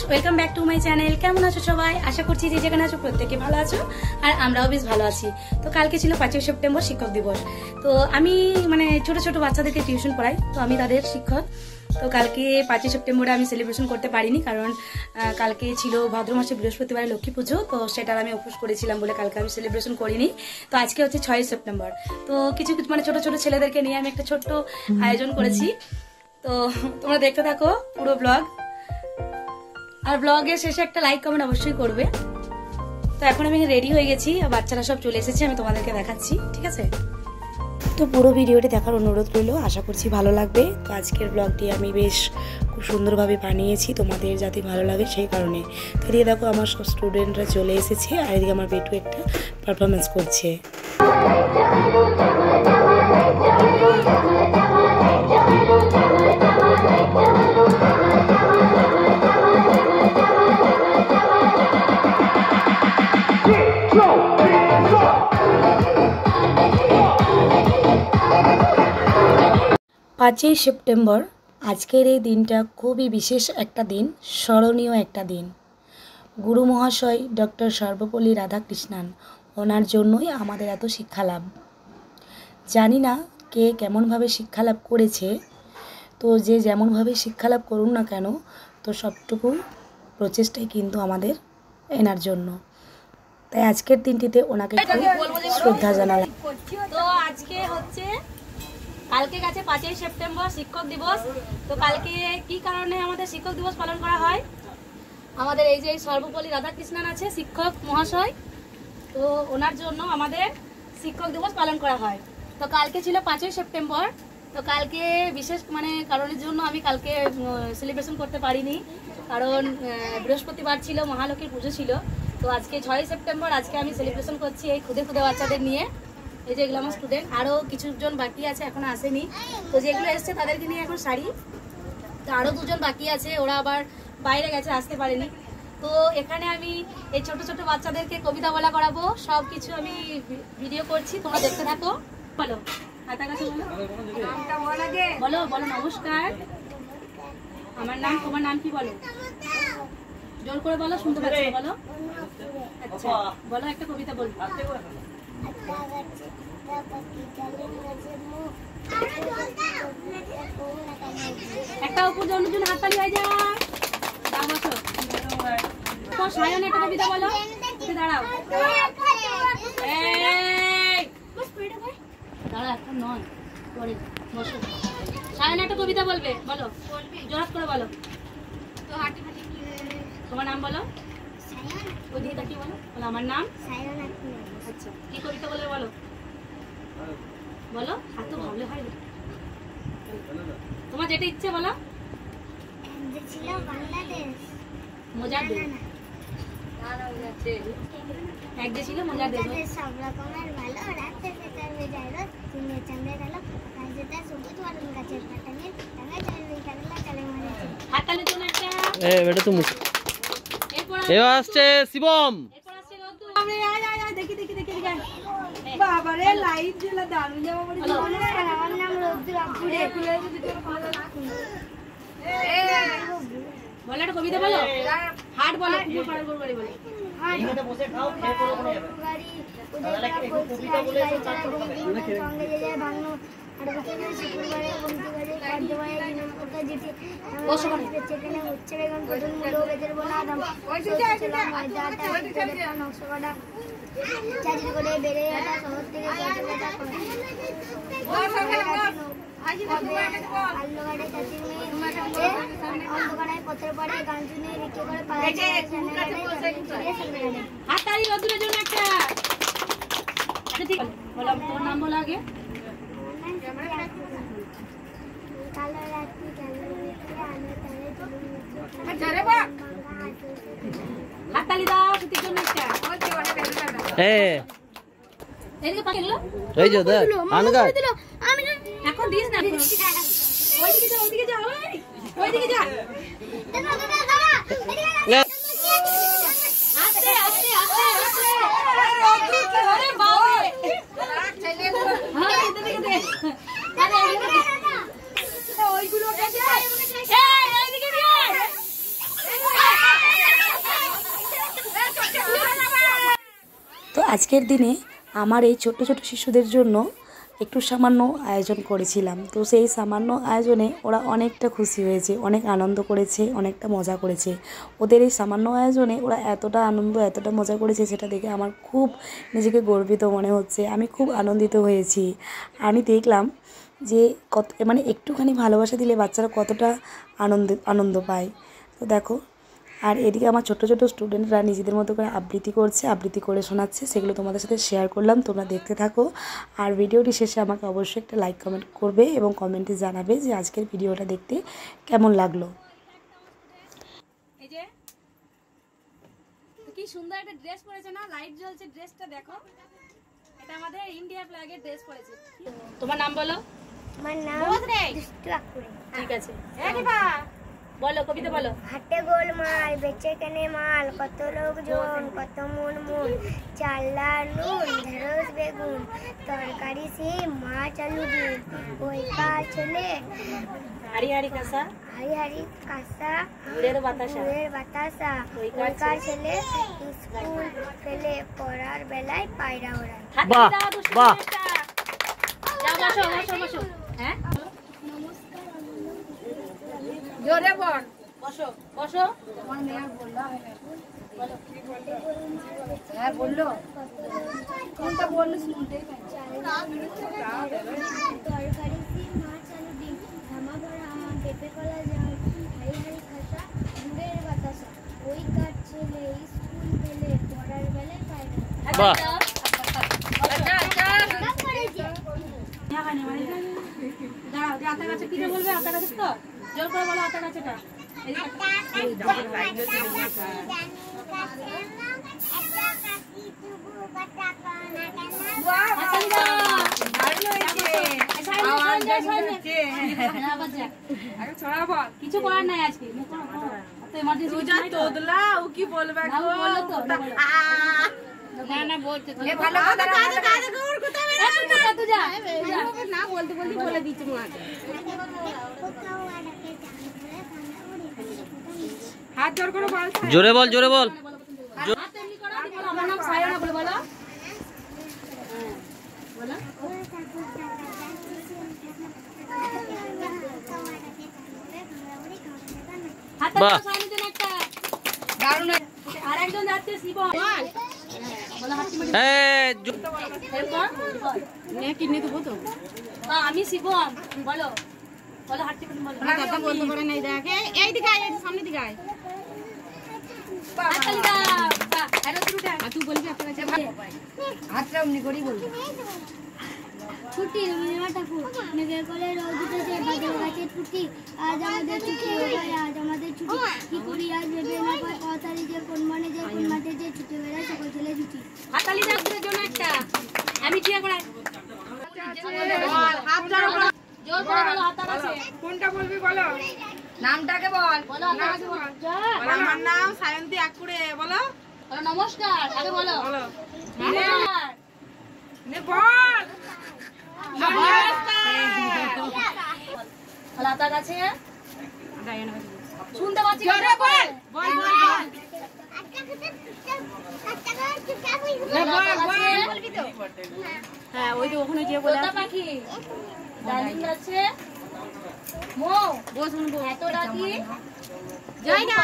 Welcome back to my channel. কেমন আছো সবাই? আশা করছি যে যেখানে আছো প্রত্যেকে ভালো আছো, আর আমরাও বেশ ভালো আছি। তো কালকে ছিল 5ই সেপ্টেম্বর শিক্ষক দিবস। তো আমি ছোট ছোট বাচ্চাদেরকে টিউশন পড়াই, তো আমি তাদের শিক্ষক। তো কালকে 5ই সেপ্টেম্বরে আমি সেলিব্রেশন করতে পারিনি, কারণ কালকে ছিল ভাদ্র মাসে বৃহস্পতিবারে লক্ষ্মী পুজো, তো সেটার আমি উপোস করেছিলাম বলে কালকে আমি সেলিব্রেশন করিনি। তো আজকে হচ্ছে 6ই সেপ্টেম্বর। তো কিছু ছোট ছোট ছেলেদেরকে নিয়ে আমি একটা ছোট্ট আয়োজন করেছি। তো তোমরা দেখতে থাকো পুরো ব্লগ, আর ব্লগের শেষে একটা লাইক কমেন্ট অবশ্যই করবে। তো এখন আমি রেডি হয়ে গেছি, বাচ্চারা সব চলে এসেছে, আমি তোমাদেরকে দেখাচ্ছি, ঠিক আছে? তো পুরো ভিডিওটি দেখার অনুরোধ রইল, আশা করছি ভালো লাগবে। তো আজকের ব্লগটি আমি বেশ খুব সুন্দরভাবে বানিয়েছি তোমাদের যাতে ভালো লাগে সেই কারণে। তো এদিকে দেখো আমার সব স্টুডেন্টরা চলে এসেছে, আর এদিকে আমার বেটু একটা পারফরমেন্স করছে। 5ই সেপ্টেম্বর আজকের এই দিনটা খুবই বিশেষ একটা দিন, স্মরণীয় একটা দিন। গুরু মহাশয় ডক্টর সর্বপল্লী রাধাকৃষ্ণান, ওনার জন্যই আমাদের এত শিক্ষালাভ। জানি না কে কেমনভাবে শিক্ষালাভ করেছে, তো যে যেমনভাবে শিক্ষালাভ করুন না কেন, তো সবটুকু প্রচেষ্টাই কিন্তু আমাদের এনার জন্য। তাই আজকের দিনটিতে ওনাকে শ্রদ্ধা জানালাম। তো আজকে হচ্ছে কালকে গেছে 5ই সেপ্টেম্বর শিক্ষক দিবস। তো কালকে কি কারণে আমাদের শিক্ষক দিবস পালন করা হয়? আমাদের এই যে সর্বপল্লী রাধাকৃষ্ণান আছে শিক্ষক মহাশয়, তো ওনার জন্য আমাদের শিক্ষক দিবস পালন করা হয়। তো কালকে ছিল 5ই সেপ্টেম্বর। তো কালকে বিশেষ কারণের জন্য আমি কালকে সেলিব্রেশন করতে পারিনি, কারণ বৃহস্পতিবার ছিল, মহালক্ষ্মীর পুজো ছিল। তো আজকে 6ই সেপ্টেম্বর, আজকে আমি সেলিব্রেশন করছি এই খুদে খুদে বাচ্চাদের নিয়ে। এই যে এগুলো আমার স্টুডেন্ট, আরও কিছুজন বাকি আছে, এখনো আসেনি। তো যেগুলো এসছে তাদেরকে নিয়ে এখন শাড়ি। তো আরও দুজন বাকি আছে, ওরা আবার বাইরে গেছে, আসতে পারেনি। তো এখানে আমি এই ছোট ছোট বাচ্চাদেরকে কবিতা বলা করাবো, সব কিছু আমি ভিডিও করছি, তোমরা দেখতে থাকো। বলো হাতা কাছে বলো, বলো নমস্কার, আমার নাম, তোমার নাম কি বলো? জোর করে বলো, শুনতে পাচ্ছি, বলো। আচ্ছা বলো, একটা কবিতা বলবো। একটা উপর জন্য হাততালি হয়ে যায়। সায়ন একটা কবিতা বলো, দাঁড়াও দাঁড়া, এখন নয় পরে বসো। সায়ন একটা কবিতা বলবে, বলো, জোরাত করে বলো। তোমার নাম বলো, ওই দিকে তাকিয়ে বলো, বলো আমার নাম। আচ্ছা কি কবিতা বলবে বলো, বলো, হাত ভাবলে হয়। তোমার যেটা ইচ্ছে বলো। মজার দেশ, এক যে ছিল মজার দেশ, সব রকমের ভালো, রাতে পেটার বেজায় রোদ, দিনে চাঁদের আলো, আকাশ যেটা সবুজ বরণ গাছের পাতা নীল, টাঙা চলবে কাগলা চলে মনে হাততালি দিন একটা। বেটা তুমি এবার আসছে শিবম, এরপর আসছে রোদ্দু। আরে আয় আয় আয়, দেখি দেখি দেখি দেখি বাবা রে, লাইট জ্বলা দারুণ যাওয়া পড়ে। আমার নাম রোদ্দু, আপুরে খুলে দিতে ভালো লাগছে। বলো একটা কবিতা বলো, হাট বলো, কুকুর পাড়ার গরু বাড়ি বলো। এখানে বসে খাও, খেয়ে পড়ো কোনো যাবে গাড়ি ওদের কবিতা বলে চলা দিন সঙ্গে যে যায় ভাঙনো আর বসে শুক্রবারে বন্ধুবারে কার্যবারে দিনের কথা যেতে বসবারে চেকেনে হচ্ছে বেগুন প্রথম মুলো বেদের বলা দাম ওই যে ছিলাম ময়দাটা ওইটা নকশাটা চাকরি করে বেড়ে আসা শহর থেকে কলকাতা আল্লোগাড়ে চাকরি মেয়ে অন্ধকারায় পত্র পড়ে গান শুনে রিক্কে করে হাততালি রোদ্দুরের জন্য একটা। আচ্ছা ঠিক আছে, বলো তোমার নাম বলো আগে। হাততালি দাও সুতির জন্য একটা। এদিকে পাকে গেল, এই যে দেখ আনগা এখন দিস না, ওইদিকে যা, ওইদিকে যা, ওইদিকে যা, আস্তে আস্তে আস্তে আস্তে, আরে বাবা হ্যাঁ এদিকে দে, আরে ওইগুলো কাছে এই এইদিকে দিয়ে আজকের দিনে আমার এই ছোট্ট ছোট্ট শিশুদের জন্য একটু সামান্য আয়োজন করেছিলাম। তো সেই সামান্য আয়োজনে ওরা অনেকটা খুশি হয়েছে, অনেক আনন্দ করেছে, অনেকটা মজা করেছে। ওদের এই সামান্য আয়োজনে ওরা এতটা আনন্দ, এতটা মজা করেছে, সেটা দেখে আমার খুব নিজেকে গর্বিত মনে হচ্ছে। আমি খুব আনন্দিত হয়েছি। আমি দেখলাম যে কত মানে একটুখানি ভালোবাসা দিলে বাচ্চারা কতটা আনন্দ পায়। তো দেখো, আর এদিকে আমার ছোট ছোট স্টুডেন্টরা নিজেদের মতো করে আবৃত্তি করছে, আবৃত্তি করে শোনাচ্ছে। সেগুলো তোমাদের সাথে শেয়ার করলাম, তোমরা দেখতে থাকো। আর ভিডিওটি শেষে আমাকে অবশ্যই একটা লাইক কমেন্ট করবে এবং কমেন্টে জানাবে যে আজকের ভিডিওটা দেখতে কেমন লাগলো। এই যে কি সুন্দর একটা ড্রেস পরেছে না, লাইট জ্বলছে, ড্রেসটা দেখো। এটা আমাদের ইন্ডিয়া ফ্ল্যাগের ড্রেস পরেছে। তোমার নাম বলো। আমার নাম ঠিক আছে, বলো কবিতা বলো। হাটে গোলমাল বেচে কেনে মাল, কত লোকজন কত মন মন, চাল্লা নুন ঢেঁড়স বেগুন, তরকারি সিম মাছ আলু ডিম, ওই কার ছেলে হাড়ি হাড়ি কাঁসা, হারি হারি কাঁসা গুড়ের বাতাসা, গুড়ের বাতাসা, ওই কার ছেলে স্কুল ফেলে পড়ার বেলায় পায়রা ওড়ায়। বাহ বাহ, যাও বসো বসো বসো। হ্যাঁ জোরে বল, বসো বসো। তোমার মেয়ে বললো, বলো হ্যাঁ বললো, কোনটা বললো শুনতে। তরকারি সিম মাছ আলু ডিম, ধামা ভরা আম পেঁপে কলা জাম, হারি হারি খাসা গুড়ের বাতাসা, ওই কার ছেলে স্কুল ফেলে পড়ার বেলায় পায়রা। বাহ দাঁড়াও, যে আতা গাছে কি বলবে, আতা গাছে তো জোর করে বলো, আতা গাছেটা কিছু করার নাই আজকে। কি বলবে না বলতে না বলতে বলতে বলে দিচ্ছি। হাত জোর করে বল, জোরে বল, জোরে বল। আমার নাম সায়না বলে বলো। বলো বাহ দারুণ। আর একজন যাচ্ছে শিবম, বলো হাত কিনে দেবো তো। আমি শিবম, বলো বলো হাত টিপে বলো। কথা বলতে পারে না, দেখে এই দিকে আয়, সামনে দিকে আয়। তুই বলবি আপনার হাতটা অমনি করেই বলবি। ছুটি রবীন্দ্রনাথ ঠাকুর মেঘের কোলে রোদ উঠেছে, বাদল গাছে ছুটি, আজ আমাদের ছুটি, ও ভাই আজ আমাদের ছুটি, কি করি আজ ভেবে না পাই, কথালি যে কোন মানে যে কোন মাঠে যে ছুটে বেড়ায় সকল ছেলে ছুটি। হাততালি দাও তোদের জন্য একটা। আমি ঠিক করে হাত জোর করে বলো, হাত আছে কোনটা বলবি বলো, নামটাকে বল। বলো হাত আছে বলো। আমার নাম সায়ন্তী আকুড়ে, বলো। বলো নমস্কার, আগে বলো বলো নমস্কার। নে বল হাত আছে শুনতে পাচ্ছি, জোরে বল, বল বল বলবি তো। হ্যাঁ ওই যে ওখানে যে বলে তোতা পাখি ডালিম আছে, মো বস শুনবো এত ডাকি যাই না।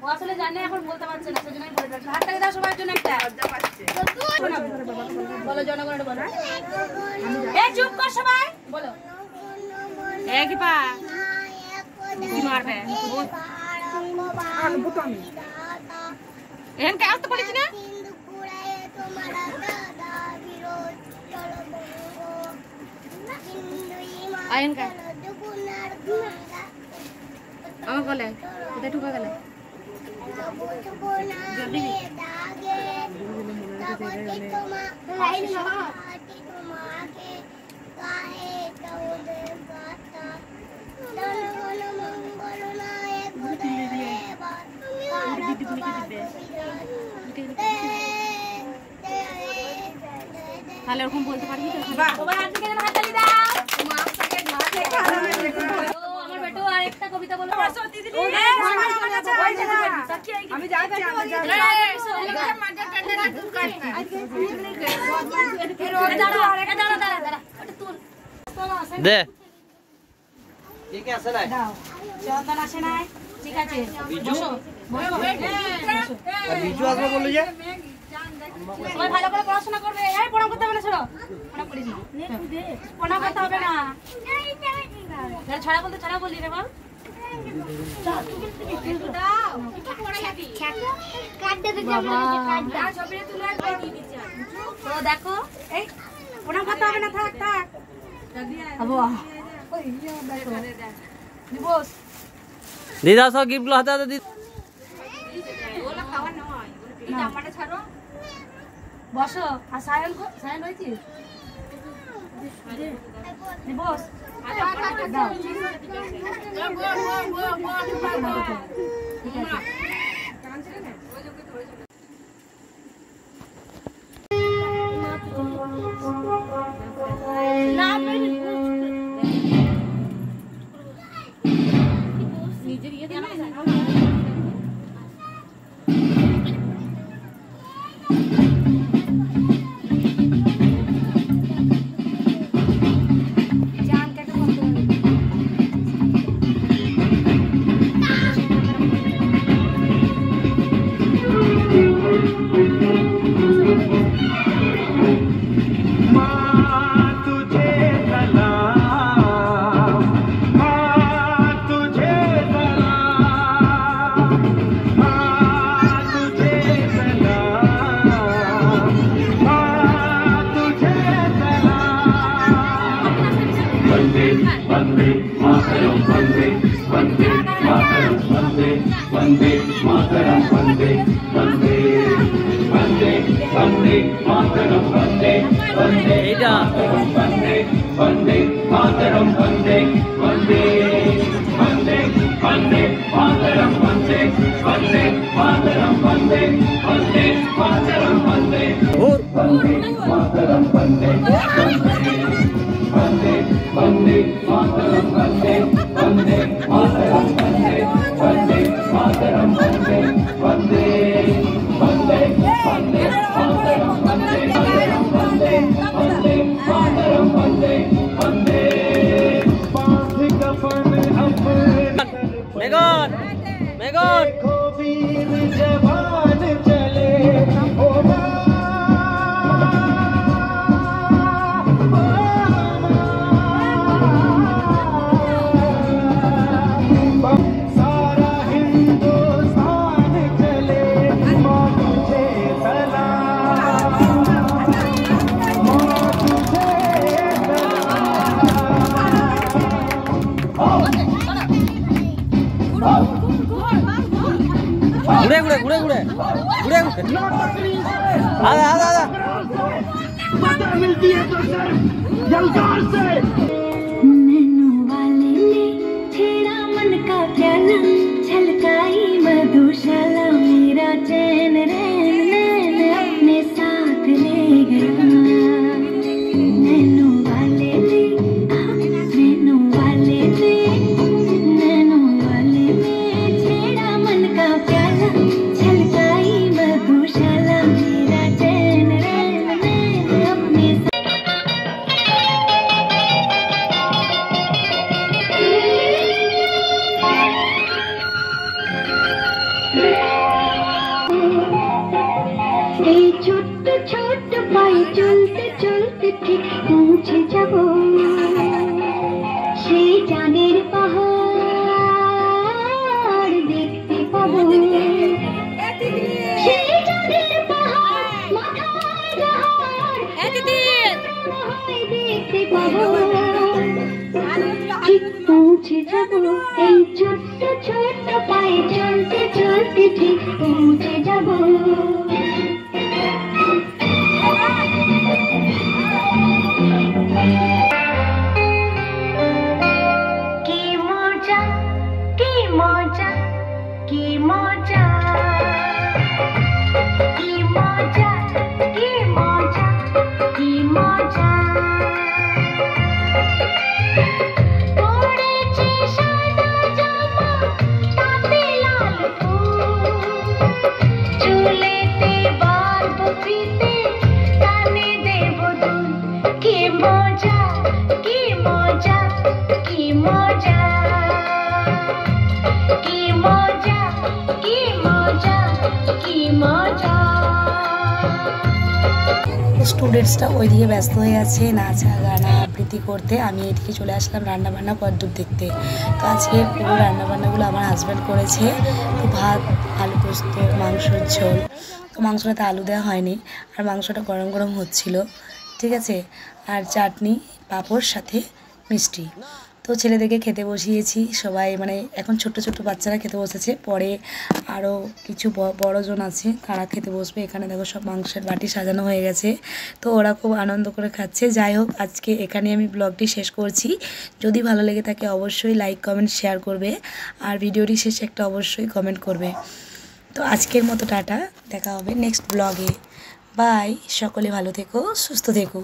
ও আসলে জানে, এখন বলতে পারছে না, সেজন্য আমি বলে দিচ্ছি। হাততালি দাও সবার জন্য একটা। বলো জনগণের বলো। এই চুপ কর সবাই, বলো এক পা কি মারবে এখান কে আসতে পারিস না। আয়ন কা আমার বলে কোথায় ঢুকা গেলে তাহলে ওরকম বলতে পারবি তো। সবাই হাতকে হাততালি দাও। আমার বেটো আর একটা কবিতা বলো। আমি যাচ্ছি দে দাও চন্দন আসে নাই ঠিক আছে বসো বিজু আসবে বললি যে সবাই ভালো করে পড়াশোনা করবে এই প্রণাম করতে হবে না ছোড়ো প্রণাম করিস না প্রণাম করতে হবে না ছড়া বলতে ছড়া বললি রে বল তো দেখো এই প্রণাম করতে হবে না থাক থাক দিবস দিদা সব গিফটগুলো হাতে হাতে দিদি বসো আর সায়ন সায়ন হয়েছিস দিবস দাও ঠিক আছে নিজের ইয়ে দিয়ে এইটা মেঘন মেঘন ঘুরে ঘুরে ঘুরে ঘুরে ঘুরে ঘুরে আদা আদা আদা नैनो वाले ने छेड़ा मन का प्याला छलकाई मधुशाला मेरा चैन रैन अपने साथ ले गया नैनो वाले ने छेड़ा मन का प्याला छलकाई मधुशाला मेरा चैन रैन अपने এই ছোট্ট ছোট্ট পায়ে চলতে চলতে ঠিক পৌঁছে যাব সেই চাঁদের পাহাড় দেখতে পাবো সেই চাঁদের পাহাড় মাথায় জাহাড় দেখতে পাবো ঠিক পৌঁছে যাব এই ছোট্ট ছোট্ট পায়ে চলতে চলতে ঠিক পৌঁছে যাব কি মজা কি মজা কি মজা কি মজা কি মজা কি মজা পড়েছে সাদা জামা তাতে লাল ফুল চুলেতে স্টুডেন্টসটা ওইদিকে ব্যস্ত হয়ে আছে নাচা গানা আবৃত্তি করতে, আমি এদিকে চলে আসলাম রান্নাবান্না কদ্দূর দেখতে। তো আজকে পুরো রান্নাবান্নাগুলো আমার হাজব্যান্ড করেছে। তো ভাত, আলু পোস্ত, মাংসের ঝোল। তো মাংসটাতে আলু দেওয়া হয়নি, আর মাংসটা গরম গরম হচ্ছিল, ঠিক আছে। আর চাটনি, পাঁপড়, সাথে মিষ্টি। তো ছেলেদেরকে খেতে বসিয়েছি, সবাই মানে এখন ছোট ছোট বাচ্চারা খেতে বসেছে, পরে আরও কিছু বড়জন আছে তারা খেতে বসবে। এখানে দেখো সব মাংসের বাটি সাজানো হয়ে গেছে, তো ওরা খুব আনন্দ করে খাচ্ছে। যাই হোক, আজকে এখানে আমি ব্লগটি শেষ করছি। যদি ভালো লেগে থাকে অবশ্যই লাইক, কমেন্ট, শেয়ার করবে, আর ভিডিওটি শেষে একটা অবশ্যই কমেন্ট করবে। তো আজকের মতো টাটা, দেখা হবে নেক্সট ব্লগে। বাই, সকলে ভালো থেকো, সুস্থ থেকো।